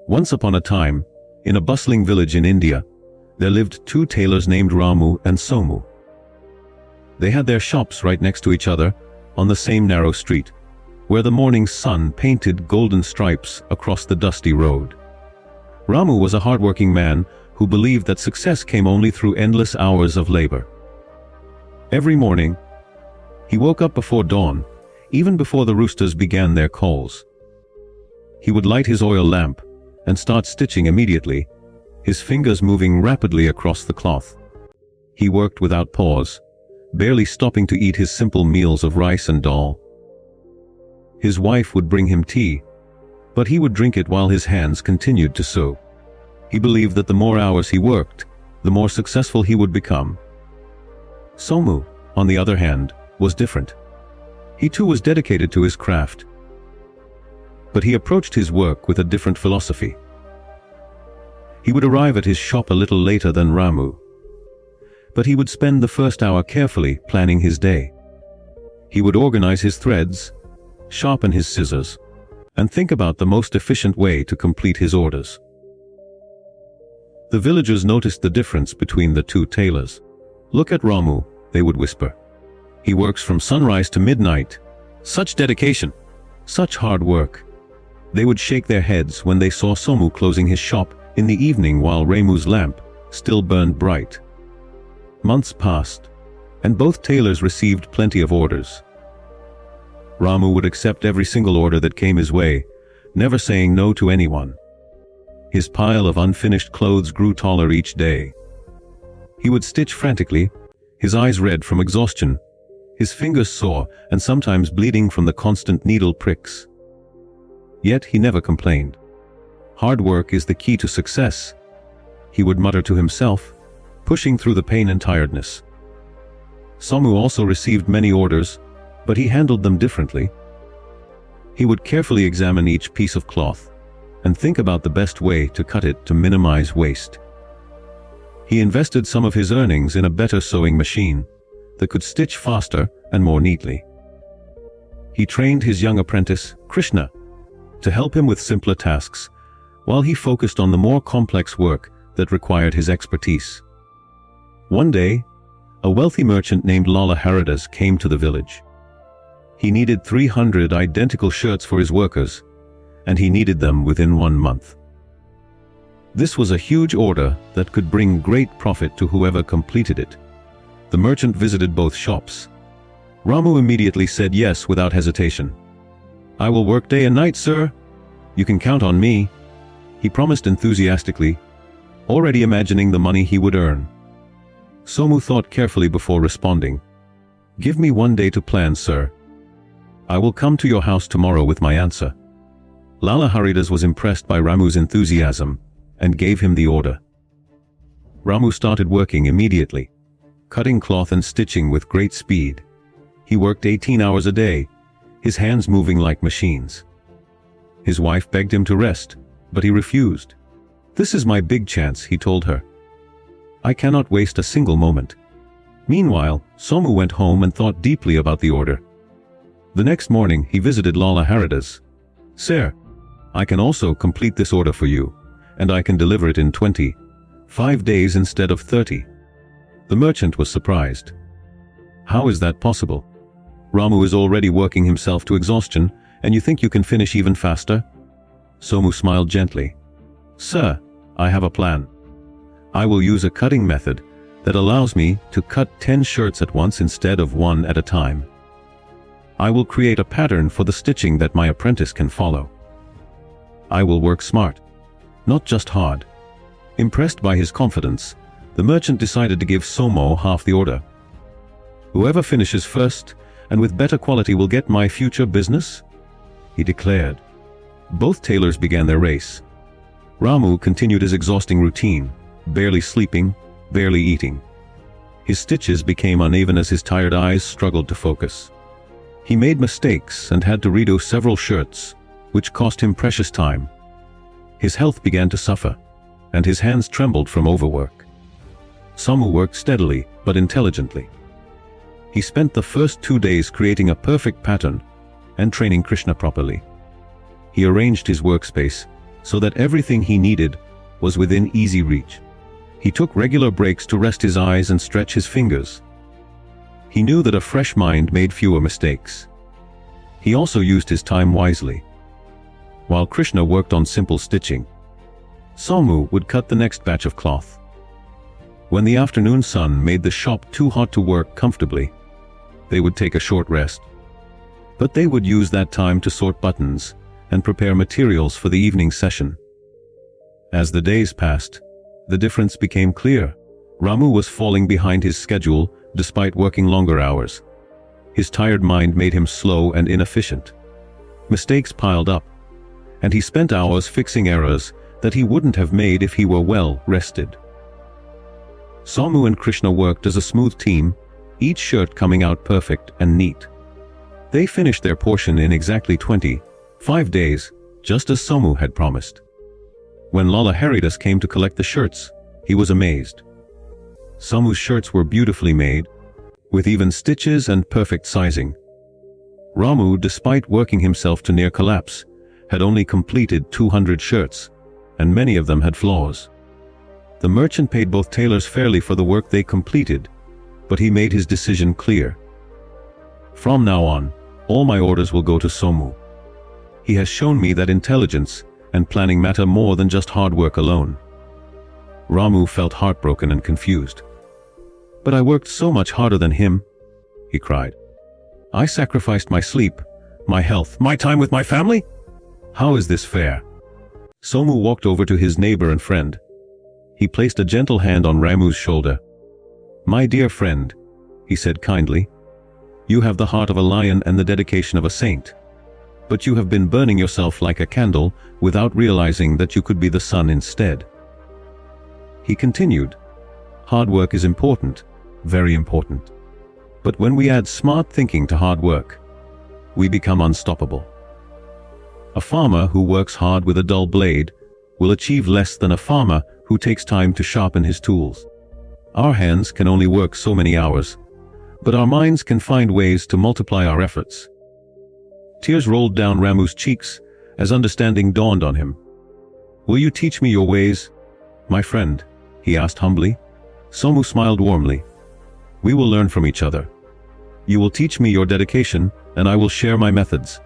Once upon a time, in a bustling village in India, there lived two tailors named Ramu and Somu. They had their shops right next to each other on the same narrow street, where the morning sun painted golden stripes across the dusty road. Ramu was a hardworking man who believed that success came only through endless hours of labor. Every morning, he woke up before dawn, even before the roosters began their calls. He would light his oil lamp and start stitching immediately, his fingers moving rapidly across the cloth. He worked without pause, barely stopping to eat his simple meals of rice and dal. His wife would bring him tea, but he would drink it while his hands continued to sew. He believed that the more hours he worked, the more successful he would become. Somu, on the other hand, was different. He too was dedicated to his craft, but he approached his work with a different philosophy. He would arrive at his shop a little later than Ramu, but he would spend the first hour carefully planning his day. He would organize his threads, sharpen his scissors, and think about the most efficient way to complete his orders. The villagers noticed the difference between the two tailors. "Look at Ramu," they would whisper. "He works from sunrise to midnight. Such dedication, such hard work." They would shake their heads when they saw Somu closing his shop in the evening while Ramu's lamp still burned bright. Months passed, and both tailors received plenty of orders. Ramu would accept every single order that came his way, never saying no to anyone. His pile of unfinished clothes grew taller each day. He would stitch frantically, his eyes red from exhaustion, his fingers sore and sometimes bleeding from the constant needle pricks. Yet he never complained. "Hard work is the key to success," he would mutter to himself, pushing through the pain and tiredness. Somu also received many orders, but he handled them differently. He would carefully examine each piece of cloth and think about the best way to cut it to minimize waste. He invested some of his earnings in a better sewing machine that could stitch faster and more neatly. He trained his young apprentice, Krishna, to help him with simpler tasks, while he focused on the more complex work that required his expertise. One day, a wealthy merchant named Lala Haridas came to the village. He needed 300 identical shirts for his workers, and he needed them within 1 month. This was a huge order that could bring great profit to whoever completed it. The merchant visited both shops. Ramu immediately said yes without hesitation. "I will work day and night, sir. You can count on me," he promised enthusiastically, already imagining the money he would earn. Somu thought carefully before responding. "Give me 1 day to plan, sir. I will come to your house tomorrow with my answer." Lala Haridas was impressed by Ramu's enthusiasm and gave him the order. Ramu started working immediately, cutting cloth and stitching with great speed. He worked 18 hours a day, his hands moving like machines. His wife begged him to rest, but he refused. "This is my big chance," he told her. "I cannot waste a single moment." Meanwhile, Somu went home and thought deeply about the order. The next morning, he visited Lala Haridas. "Sir, I can also complete this order for you, and I can deliver it in 25 days instead of 30. The merchant was surprised. "How is that possible? Ramu is already working himself to exhaustion, and you think you can finish even faster?" Somu smiled gently. "Sir, I have a plan. I will use a cutting method that allows me to cut 10 shirts at once instead of 1 at a time. I will create a pattern for the stitching that my apprentice can follow. I will work smart, not just hard." Impressed by his confidence, the merchant decided to give Somu half the order. "Whoever finishes first and with better quality will get my future business," he declared. Both tailors began their race. Ramu continued his exhausting routine, barely sleeping, barely eating. His stitches became uneven as his tired eyes struggled to focus. He made mistakes and had to redo several shirts, which cost him precious time. His health began to suffer, and his hands trembled from overwork. Somu worked steadily but intelligently. He spent the first 2 days creating a perfect pattern and training Krishna properly. He arranged his workspace so that everything he needed was within easy reach. He took regular breaks to rest his eyes and stretch his fingers. He knew that a fresh mind made fewer mistakes. He also used his time wisely. While Krishna worked on simple stitching, Somu would cut the next batch of cloth. When the afternoon sun made the shop too hot to work comfortably, they would take a short rest. But they would use that time to sort buttons and prepare materials for the evening session. As the days passed, the difference became clear. Ramu was falling behind his schedule despite working longer hours. His tired mind made him slow and inefficient. Mistakes piled up, and he spent hours fixing errors that he wouldn't have made if he were well rested. Somu and Krishna worked as a smooth team, each shirt coming out perfect and neat. They finished their portion in exactly 25 days, just as Somu had promised. When Lala Haridas came to collect the shirts, he was amazed. Somu's shirts were beautifully made, with even stitches and perfect sizing. Ramu, despite working himself to near collapse, had only completed 200 shirts, and many of them had flaws. The merchant paid both tailors fairly for the work they completed, but he made his decision clear. From now on, all my orders will go to Somu. He has shown me that intelligence and planning matter more than just hard work alone. Ramu felt heartbroken and confused. But I worked so much harder than him, he cried. I sacrificed my sleep, my health, my time with my family? How is this fair? Somu walked over to his neighbor and friend. He placed a gentle hand on Ramu's shoulder. My dear friend, he said kindly, you have the heart of a lion and the dedication of a saint. But you have been burning yourself like a candle without realizing that you could be the sun instead. He continued, hard work is important, very important. But when we add smart thinking to hard work, we become unstoppable. A farmer who works hard with a dull blade will achieve less than a farmer who takes time to sharpen his tools. Our hands can only work so many hours, but our minds can find ways to multiply our efforts. Tears rolled down Ramu's cheeks as understanding dawned on him. Will you teach me your ways, my friend? He asked humbly. Somu smiled warmly. We will learn from each other. You will teach me your dedication, and I will share my methods.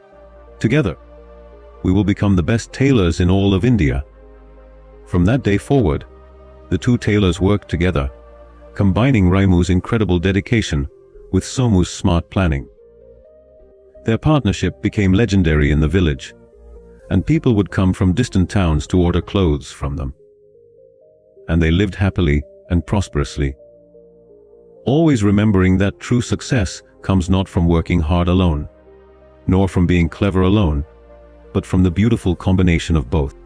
Together, we will become the best tailors in all of India. From that day forward, the two tailors worked together, combining Ramu's incredible dedication with Somu's smart planning. Their partnership became legendary in the village, and people would come from distant towns to order clothes from them. And they lived happily and prosperously, always remembering that true success comes not from working hard alone, nor from being clever alone, but from the beautiful combination of both.